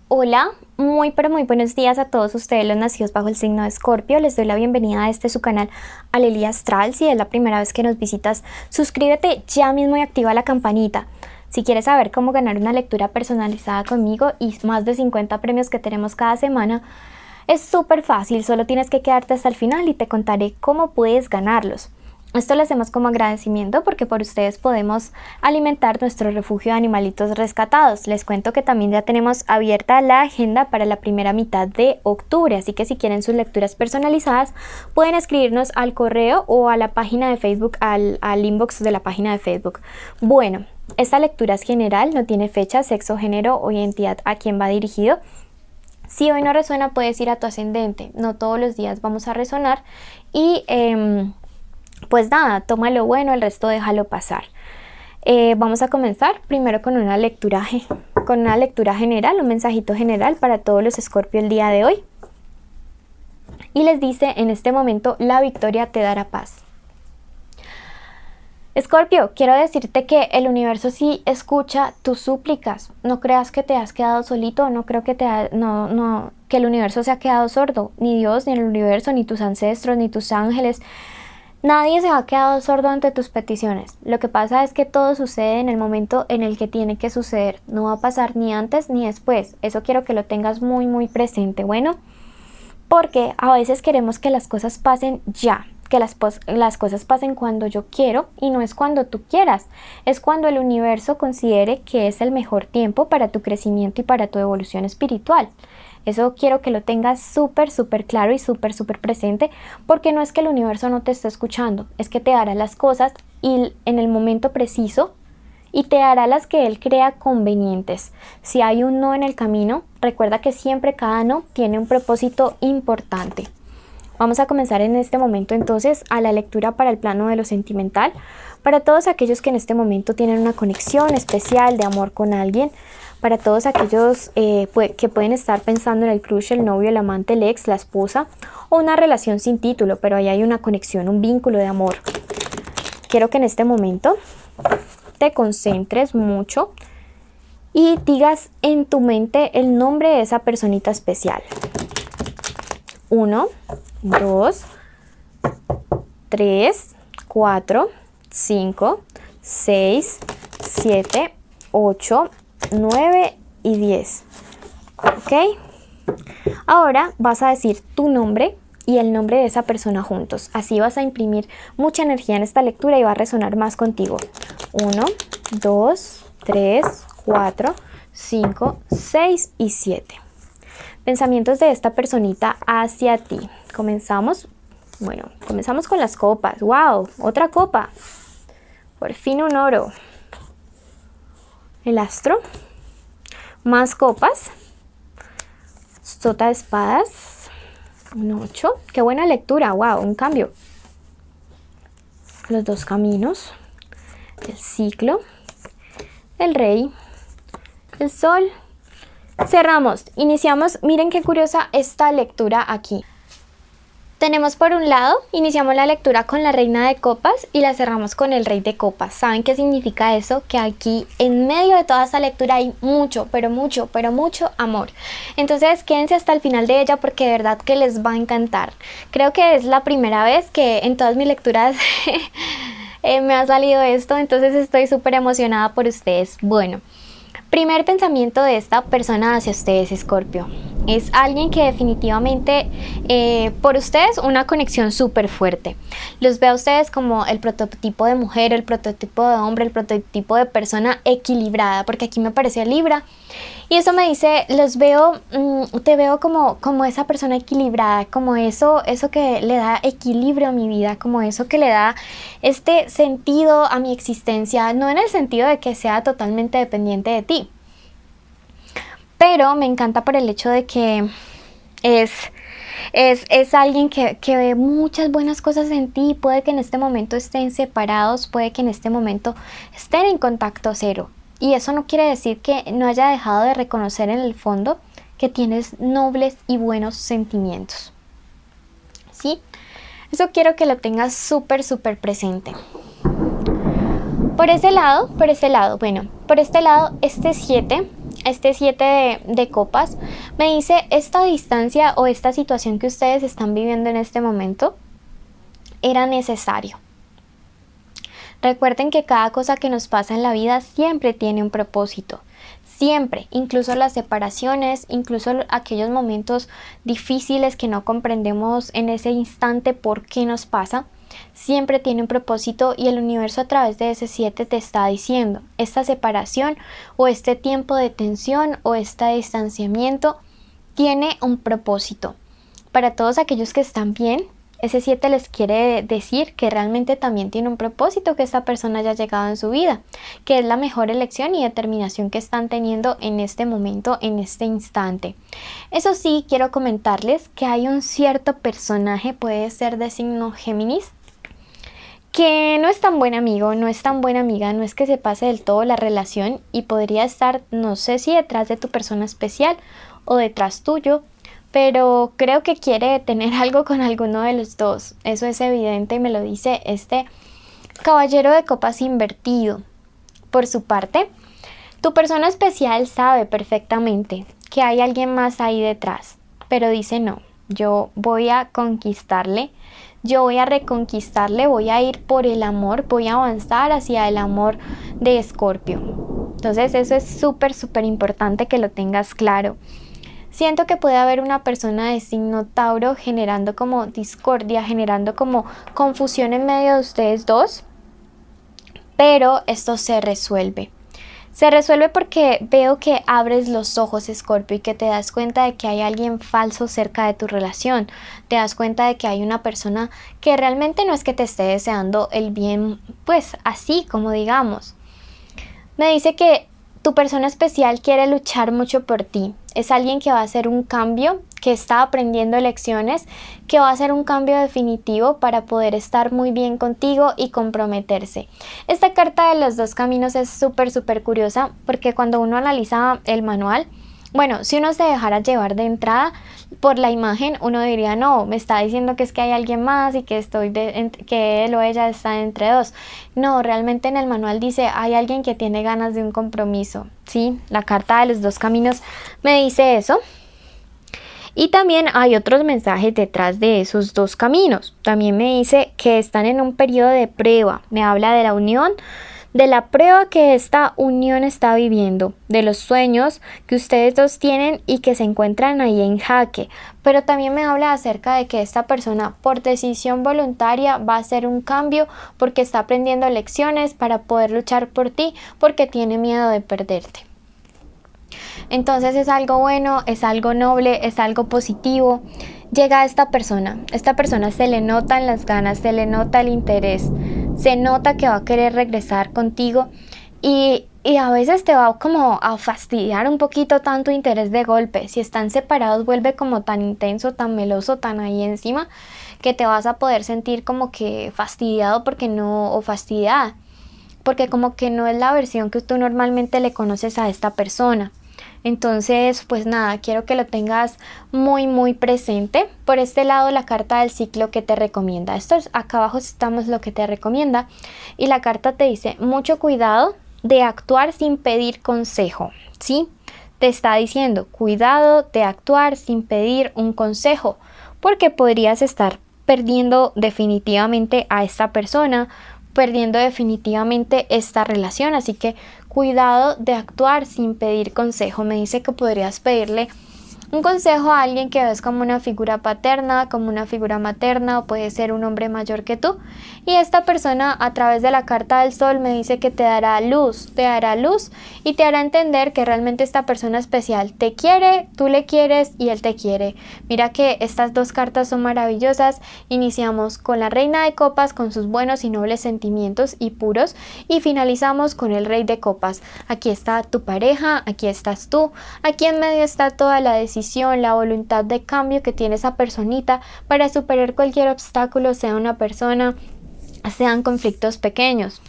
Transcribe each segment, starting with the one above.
Hola, muy pero muy buenos días a todos ustedes los nacidos bajo el signo de Escorpio. Les doy la bienvenida a su canal Alelia Astral. Si es la primera vez que nos visitas, suscríbete ya mismo y activa la campanita. Si quieres saber cómo ganar una lectura personalizada conmigo y más de 50 premios que tenemos cada semana, es súper fácil, solo tienes que quedarte hasta el final y te contaré cómo puedes ganarlos. Esto lo hacemos como agradecimiento porque por ustedes podemos alimentar nuestro refugio de animalitos rescatados. Les cuento que también ya tenemos abierta la agenda para la primera mitad de octubre, así que si quieren sus lecturas personalizadas pueden escribirnos al correo o a la página de Facebook, al inbox de la página de Facebook. Bueno, esta lectura es general, no tiene fecha, sexo, género o identidad a quién va dirigido. Si hoy no resuena, puedes ir a tu ascendente, no todos los días vamos a resonar y pues nada, toma lo bueno, el resto déjalo pasar. Vamos a comenzar primero con una lectura general, un mensajito general para todos los Escorpio el día de hoy. Y les dice, en este momento la victoria te dará paz. Escorpio, quiero decirte que el universo sí escucha tus súplicas. No creas que te has quedado solito, no creo que que el universo se ha quedado sordo. Ni Dios, ni el universo, ni tus ancestros, ni tus ángeles. Nadie se ha quedado sordo ante tus peticiones. Lo que pasa es que todo sucede en el momento en el que tiene que suceder. No va a pasar ni antes ni después. Eso quiero que lo tengas muy presente. Bueno, porque a veces queremos que las cosas pasen ya. Que las cosas pasen cuando yo quiero y no es cuando tú quieras. Es cuando el universo considere que es el mejor tiempo para tu crecimiento y para tu evolución espiritual. Eso quiero que lo tengas súper claro y súper presente, porque no es que el universo no te esté escuchando, es que te hará las cosas y en el momento preciso y te hará las que él crea convenientes. Si hay un no en el camino, recuerda que siempre cada no tiene un propósito importante. Vamos a comenzar en este momento entonces a la lectura para el plano de lo sentimental, para todos aquellos que en este momento tienen una conexión especial de amor con alguien, para todos aquellos que pueden estar pensando en el crush, el novio, el amante, el ex, la esposa o una relación sin título, pero ahí hay una conexión, un vínculo de amor. Quiero que en este momento te concentres mucho y digas en tu mente el nombre de esa personita especial. 1, 2, 3, 4, 5, 6, 7, 8, 9 y 10. ¿Ok? Ahora vas a decir tu nombre y el nombre de esa persona juntos. Así vas a imprimir mucha energía en esta lectura y va a resonar más contigo. 1, 2, 3, 4, 5, 6 y 7. Pensamientos de esta personita hacia ti. Comenzamos. Bueno, comenzamos con las copas. ¡Wow! Otra copa. Por fin un oro. El astro. Más copas. Sota de espadas. Un 8. ¡Qué buena lectura! ¡Wow! Un cambio. Los dos caminos. El ciclo. El rey. El sol. Cerramos, iniciamos, miren qué curiosa esta lectura aquí. Tenemos por un lado, iniciamos la lectura con la reina de copas y la cerramos con el rey de copas. ¿Saben qué significa eso? Que aquí en medio de toda esta lectura hay mucho amor. Entonces quédense hasta el final de ella porque de verdad que les va a encantar. Creo que es la primera vez que en todas mis lecturas me ha salido esto, entonces estoy súper emocionada por ustedes. Bueno. Primer pensamiento de esta persona hacia ustedes, Escorpio. Es alguien que definitivamente por ustedes una conexión súper fuerte. Los veo a ustedes como el prototipo de mujer, el prototipo de hombre, el prototipo de persona equilibrada, porque aquí me aparece Libra. Y eso me dice, te veo como esa persona equilibrada, como eso que le da equilibrio a mi vida, como eso que le da este sentido a mi existencia, no en el sentido de que sea totalmente dependiente de ti. Pero me encanta por el hecho de que es alguien que ve muchas buenas cosas en ti. Puede que en este momento estén separados, puede que en este momento estén en contacto cero. Y eso no quiere decir que no haya dejado de reconocer en el fondo que tienes nobles y buenos sentimientos. ¿Sí? Eso quiero que lo tengas súper presente. Por este lado, este 7 este 7 de copas, me dice esta distancia o esta situación que ustedes están viviendo en este momento era necesario. Recuerden que cada cosa que nos pasa en la vida siempre tiene un propósito. Siempre, incluso las separaciones, incluso aquellos momentos difíciles que no comprendemos en ese instante por qué nos pasa, siempre tiene un propósito y el universo a través de ese 7 te está diciendo, esta separación o este tiempo de tensión o este distanciamiento tiene un propósito. Para todos aquellos que están bien, ese 7 les quiere decir que realmente también tiene un propósito que esta persona haya llegado en su vida, que es la mejor elección y determinación que están teniendo en este momento, en este instante. Eso sí, quiero comentarles que hay un cierto personaje, puede ser de signo Géminis, que no es tan buen amigo, no es tan buena amiga, no es que se pase del todo la relación y podría estar, no sé si detrás de tu persona especial o detrás tuyo, pero creo que quiere tener algo con alguno de los dos. Eso es evidente y me lo dice este caballero de copas invertido. Por su parte, tu persona especial sabe perfectamente que hay alguien más ahí detrás, pero dice no, yo voy a conquistarle, yo voy a reconquistarle, voy a ir por el amor, voy a avanzar hacia el amor de Escorpio. Entonces eso es súper importante que lo tengas claro. Siento que puede haber una persona de signo Tauro generando como discordia, generando como confusión en medio de ustedes dos, pero esto se resuelve. Se resuelve porque veo que abres los ojos, Escorpio, y que te das cuenta de que hay alguien falso cerca de tu relación. Te das cuenta de que hay una persona que realmente no es que te esté deseando el bien, pues así como digamos. Me dice que tu persona especial quiere luchar mucho por ti. Es alguien que va a hacer un cambio, que está aprendiendo lecciones, que va a hacer un cambio definitivo para poder estar muy bien contigo y comprometerse. Esta carta de los dos caminos es súper curiosa porque cuando uno analiza el manual, bueno, si uno se dejara llevar de entrada por la imagen, uno diría, no, me está diciendo que es que hay alguien más y que que él o ella está entre dos. No, realmente en el manual dice, hay alguien que tiene ganas de un compromiso. Sí, la carta de los dos caminos me dice eso. Y también hay otros mensajes detrás de esos dos caminos. También me dice que están en un periodo de prueba. Me habla de la unión, de la prueba que esta unión está viviendo, de los sueños que ustedes dos tienen y que se encuentran ahí en jaque. Pero también me habla acerca de que esta persona por decisión voluntaria va a hacer un cambio porque está aprendiendo lecciones para poder luchar por ti porque tiene miedo de perderte. Entonces es algo bueno, es algo noble, es algo positivo. Llega esta persona se le notan las ganas, se le nota el interés, se nota que va a querer regresar contigo y a veces te va como a fastidiar un poquito tanto interés de golpe. Si están separados vuelve como tan intenso, tan meloso, tan ahí encima, que te vas a poder sentir como que fastidiado porque no, o fastidiada, porque como que no es la versión que tú normalmente le conoces a esta persona. Entonces, pues nada, quiero que lo tengas muy presente. Por este lado, la carta del ciclo que te recomienda. Esto es, acá abajo estamos lo que te recomienda. Y la carta te dice, mucho cuidado de actuar sin pedir consejo, ¿sí? Te está diciendo, cuidado de actuar sin pedir un consejo, porque podrías estar perdiendo definitivamente a esta persona, perdiendo definitivamente esta relación, así que cuidado de actuar sin pedir consejo. Me dice que podrías pedirle un consejo a alguien que ves como una figura paterna, como una figura materna, o puede ser un hombre mayor que tú. Y esta persona a través de la carta del sol me dice que te dará luz y te hará entender que realmente esta persona especial te quiere, tú le quieres y él te quiere. Mira que estas dos cartas son maravillosas. Iniciamos con la reina de copas con sus buenos y nobles sentimientos y puros y finalizamos con el rey de copas. Aquí está tu pareja, aquí estás tú, aquí en medio está toda la decisión, la voluntad de cambio que tiene esa personita para superar cualquier obstáculo, sea una persona, sean conflictos pequeños.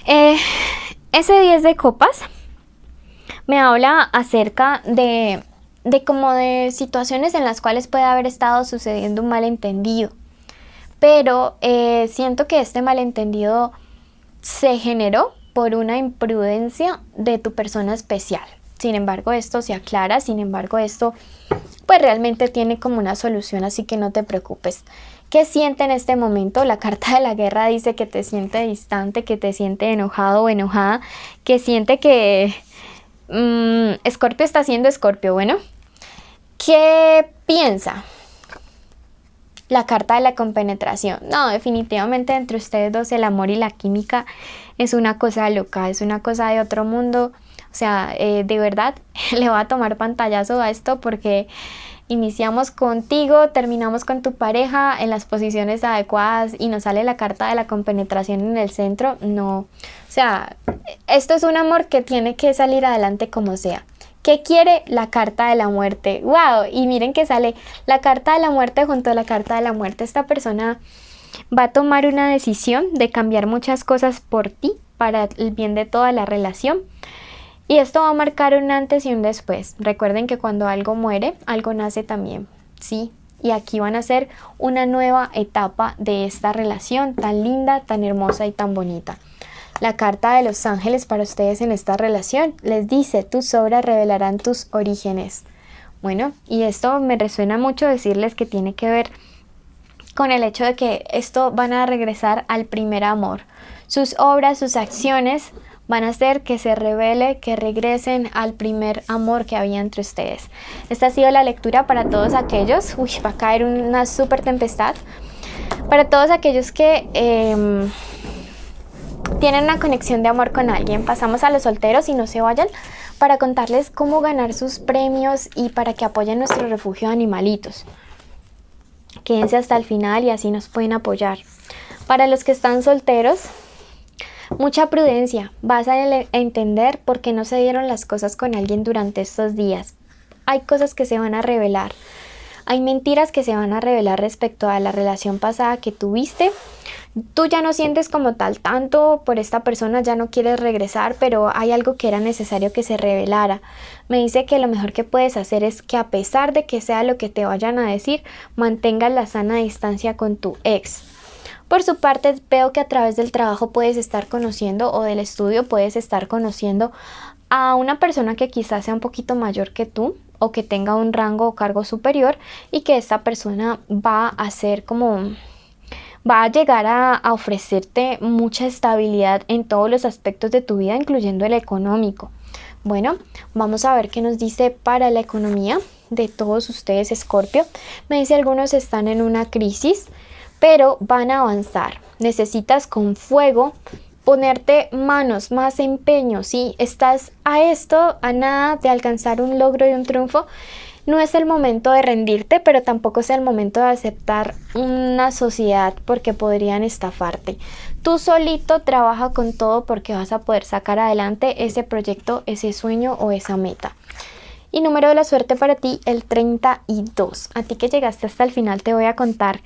Ese 10 de copas me habla acerca de como de situaciones en las cuales puede haber estado sucediendo un malentendido, pero siento que este malentendido se generó por una imprudencia de tu persona especial. Sin embargo, esto se aclara, sin embargo, esto pues realmente tiene como una solución, así que no te preocupes. ¿Qué siente en este momento? La carta de la guerra dice que te siente distante, que te siente enojado o enojada, que siente que Escorpio está siendo Escorpio. Bueno, ¿qué piensa? La carta de la compenetración. No, definitivamente entre ustedes dos el amor y la química es una cosa loca, es una cosa de otro mundo. O sea, de verdad le voy a tomar pantallazo a esto porque iniciamos contigo, terminamos con tu pareja en las posiciones adecuadas y nos sale la carta de la compenetración en el centro. No, o sea, esto es un amor que tiene que salir adelante como sea. ¿Qué quiere? La carta de la muerte. ¡Wow! Y miren que sale la carta de la muerte junto a la carta de la muerte. Esta persona va a tomar una decisión de cambiar muchas cosas por ti, para el bien de toda la relación. Y esto va a marcar un antes y un después. Recuerden que cuando algo muere, algo nace también, ¿sí? Y aquí van a ser una nueva etapa de esta relación tan linda, tan hermosa y tan bonita. La carta de los ángeles para ustedes en esta relación les dice: tus obras revelarán tus orígenes. Bueno, y esto me resuena mucho decirles que tiene que ver con el hecho de que esto van a regresar al primer amor. Sus obras, sus acciones van a hacer que se revele, que regresen al primer amor que había entre ustedes. Esta ha sido la lectura para todos aquellos. Uy, va a caer una súper tempestad. Para todos aquellos que tienen una conexión de amor con alguien. Pasamos a los solteros y no se vayan para contarles cómo ganar sus premios y para que apoyen nuestro refugio de animalitos. Quédense hasta el final y así nos pueden apoyar. Para los que están solteros, mucha prudencia. Vas a entender por qué no se dieron las cosas con alguien durante estos días. Hay cosas que se van a revelar. Hay mentiras que se van a revelar respecto a la relación pasada que tuviste. Tú ya no sientes como tal tanto por esta persona, ya no quieres regresar, pero hay algo que era necesario que se revelara. Me dice que lo mejor que puedes hacer es que, a pesar de que sea lo que te vayan a decir, mantengas la sana distancia con tu ex. Por su parte, veo que a través del trabajo puedes estar conociendo, o del estudio puedes estar conociendo a una persona que quizás sea un poquito mayor que tú, o que tenga un rango o cargo superior, y que esta persona va a llegar a ofrecerte mucha estabilidad en todos los aspectos de tu vida, incluyendo el económico. Bueno, vamos a ver qué nos dice para la economía de todos ustedes, Escorpio. Me dice: algunos están en una crisis, pero van a avanzar. Necesitas con fuego ponerte manos, más empeño, ¿sí? Estás a esto, a nada de alcanzar un logro y un triunfo. No es el momento de rendirte, pero tampoco es el momento de aceptar una sociedad porque podrían estafarte. Tú solito trabaja con todo porque vas a poder sacar adelante ese proyecto, ese sueño o esa meta. Y número de la suerte para ti, el 32. A ti que llegaste hasta el final te voy a contar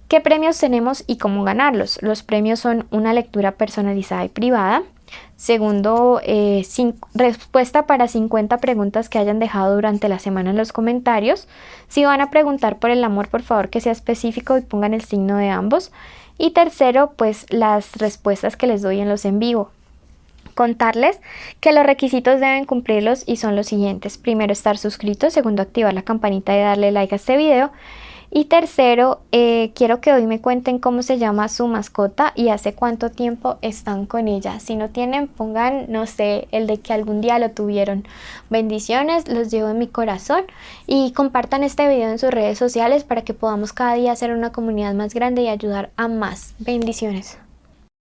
qué premios tenemos y cómo ganarlos. Los premios son una lectura personalizada y privada. Segundo, respuesta para 50 preguntas que hayan dejado durante la semana en los comentarios. Si van a preguntar por el amor, por favor que sea específico y pongan el signo de ambos. Y tercero, pues las respuestas que les doy en los en vivo. Contarles que los requisitos deben cumplirlos y son los siguientes: primero, estar suscritos; segundo, activar la campanita y darle like a este video; y tercero, quiero que hoy me cuenten cómo se llama su mascota y hace cuánto tiempo están con ella. Si no tienen, pongan, no sé, el de que algún día lo tuvieron. Bendiciones, los llevo en mi corazón, y compartan este video en sus redes sociales para que podamos cada día hacer una comunidad más grande y ayudar a más. Bendiciones.